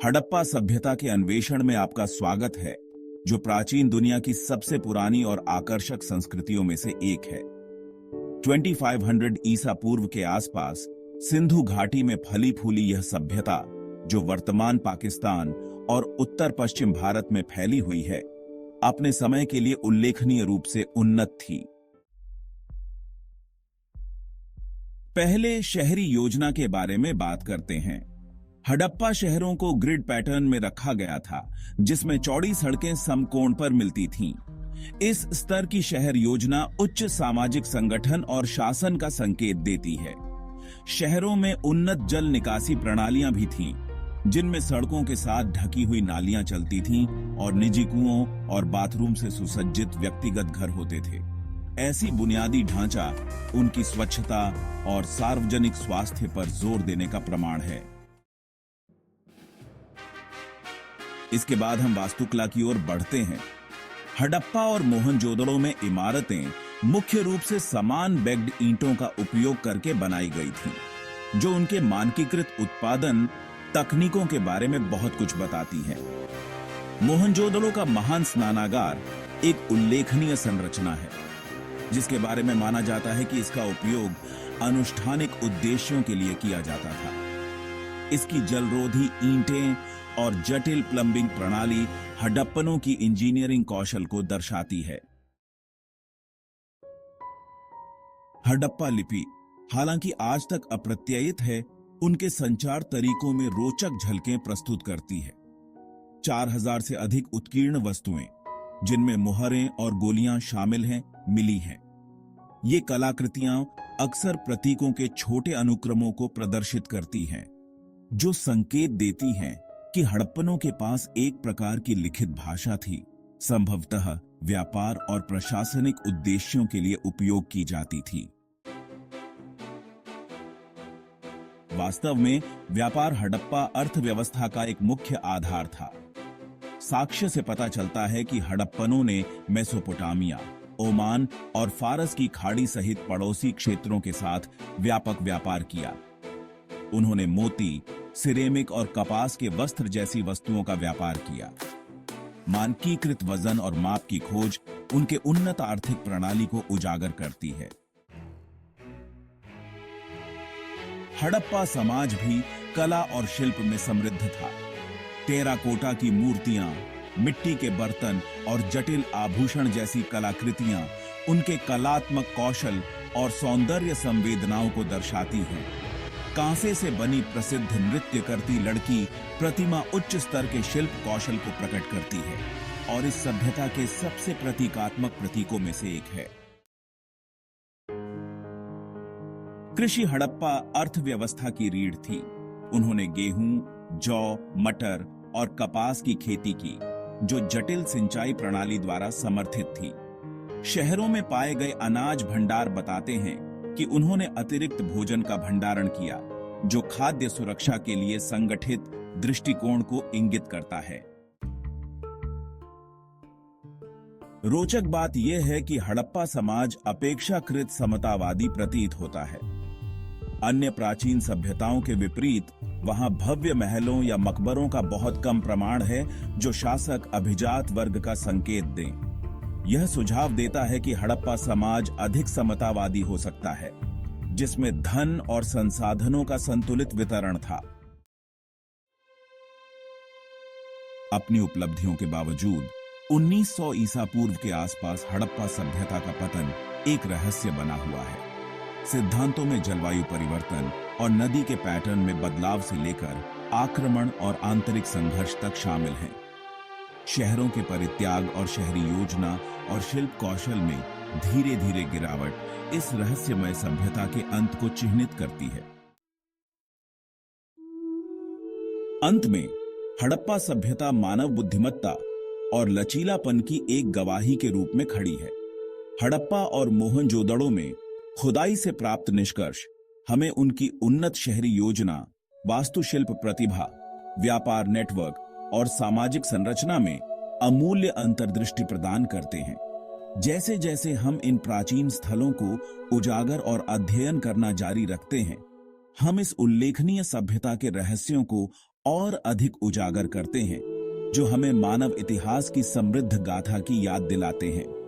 हड़प्पा सभ्यता के अन्वेषण में आपका स्वागत है, जो प्राचीन दुनिया की सबसे पुरानी और आकर्षक संस्कृतियों में से एक है। 2500 ईसा पूर्व के आसपास सिंधु घाटी में फली फूली यह सभ्यता, जो वर्तमान पाकिस्तान और उत्तर पश्चिम भारत में फैली हुई है, अपने समय के लिए उल्लेखनीय रूप से उन्नत थी। पहले शहरी योजना के बारे में बात करते हैं। हड़प्पा शहरों को ग्रिड पैटर्न में रखा गया था, जिसमें चौड़ी सड़कें समकोण पर मिलती थीं। इस स्तर की शहर योजना उच्च सामाजिक संगठन और शासन का संकेत देती है। शहरों में उन्नत जल निकासी प्रणालियां भी थीं, जिनमें सड़कों के साथ ढकी हुई नालियां चलती थीं और निजी कुओं और बाथरूम से सुसज्जित व्यक्तिगत घर होते थे। ऐसी बुनियादी ढांचा उनकी स्वच्छता और सार्वजनिक स्वास्थ्य पर जोर देने का प्रमाण है। इसके बाद हम वास्तुकला की ओर बढ़ते हैं। हड़प्पा और मोहनजोदड़ो में इमारतें मुख्य रूप से समान बेग्ड ईंटों का उपयोग करके बनाई गई थीं, जो उनके मानकीकृत उत्पादन तकनीकों के बारे में बहुत कुछ बताती हैं। मोहनजोदड़ो का महान स्नानागार एक उल्लेखनीय संरचना है, जिसके बारे में माना जाता है कि इसका उपयोग अनुष्ठानिक उद्देश्यों के लिए किया जाता था। इसकी जलरोधी ईंटें और जटिल प्लंबिंग प्रणाली हड़प्पनों की इंजीनियरिंग कौशल को दर्शाती है। हड़प्पा लिपि, हालांकि आज तक अप्रत्ययित है, उनके संचार तरीकों में रोचक झलकें प्रस्तुत करती है। 4000 से अधिक उत्कीर्ण वस्तुएं, जिनमें मुहरें और गोलियां शामिल हैं, मिली हैं। ये कलाकृतियां अक्सर प्रतीकों के छोटे अनुक्रमों को प्रदर्शित करती हैं, जो संकेत देती हैं कि हड़प्पनों के पास एक प्रकार की लिखित भाषा थी, संभवतः व्यापार और प्रशासनिक उद्देश्यों के लिए उपयोग की जाती थी। वास्तव में व्यापार हड़प्पा अर्थव्यवस्था का एक मुख्य आधार था। साक्ष्य से पता चलता है कि हड़प्पनों ने मेसोपोटामिया, ओमान और फारस की खाड़ी सहित पड़ोसी क्षेत्रों के साथ व्यापक व्यापार किया। उन्होंने मोती, सिरेमिक और कपास के वस्त्र जैसी वस्तुओं का व्यापार किया। मानकीकृत वजन और माप की खोज उनके उन्नत आर्थिक प्रणाली को उजागर करती है। हड़प्पा समाज भी कला और शिल्प में समृद्ध था। टेराकोटा की मूर्तियां, मिट्टी के बर्तन और जटिल आभूषण जैसी कलाकृतियां उनके कलात्मक कौशल और सौंदर्य संवेदनाओं को दर्शाती हैं। कांसे से बनी प्रसिद्ध नृत्य करती लड़की प्रतिमा उच्च स्तर के शिल्प कौशल को प्रकट करती है और इस सभ्यता के सबसे प्रतीकात्मक प्रतीकों में से एक है। कृषि हड़प्पा अर्थव्यवस्था की रीढ़ थी। उन्होंने गेहूं, जौ, मटर और कपास की खेती की, जो जटिल सिंचाई प्रणाली द्वारा समर्थित थी। शहरों में पाए गए अनाज भंडार बताते हैं कि उन्होंने अतिरिक्त भोजन का भंडारण किया, जो खाद्य सुरक्षा के लिए संगठित दृष्टिकोण को इंगित करता है। रोचक बात यह है कि हड़प्पा समाज अपेक्षाकृत समतावादी प्रतीत होता है। अन्य प्राचीन सभ्यताओं के विपरीत वहां भव्य महलों या मकबरों का बहुत कम प्रमाण है, जो शासक अभिजात वर्ग का संकेत दें। यह सुझाव देता है कि हड़प्पा समाज अधिक समतावादी हो सकता है, जिसमें धन और संसाधनों का संतुलित वितरण था। अपनी उपलब्धियों के बावजूद 1900 ईसा पूर्व के आसपास हड़प्पा सभ्यता का पतन एक रहस्य बना हुआ है। सिद्धांतों में जलवायु परिवर्तन और नदी के पैटर्न में बदलाव से लेकर आक्रमण और आंतरिक संघर्ष तक शामिल हैं। शहरों के परित्याग और शहरी योजना और शिल्प कौशल में धीरे धीरे गिरावट इस रहस्यमय सभ्यता के अंत को चिह्नित करती है। अंत में हड़प्पा सभ्यता मानव बुद्धिमत्ता और लचीलापन की एक गवाही के रूप में खड़ी है। हड़प्पा और मोहनजोदड़ो में खुदाई से प्राप्त निष्कर्ष हमें उनकी उन्नत शहरी योजना, वास्तुशिल्प प्रतिभा, व्यापार नेटवर्क और सामाजिक संरचना में अमूल्य अंतर्दृष्टि प्रदान करते हैं। जैसे जैसे हम इन प्राचीन स्थलों को उजागर और अध्ययन करना जारी रखते हैं, हम इस उल्लेखनीय सभ्यता के रहस्यों को और अधिक उजागर करते हैं, जो हमें मानव इतिहास की समृद्ध गाथा की याद दिलाते हैं।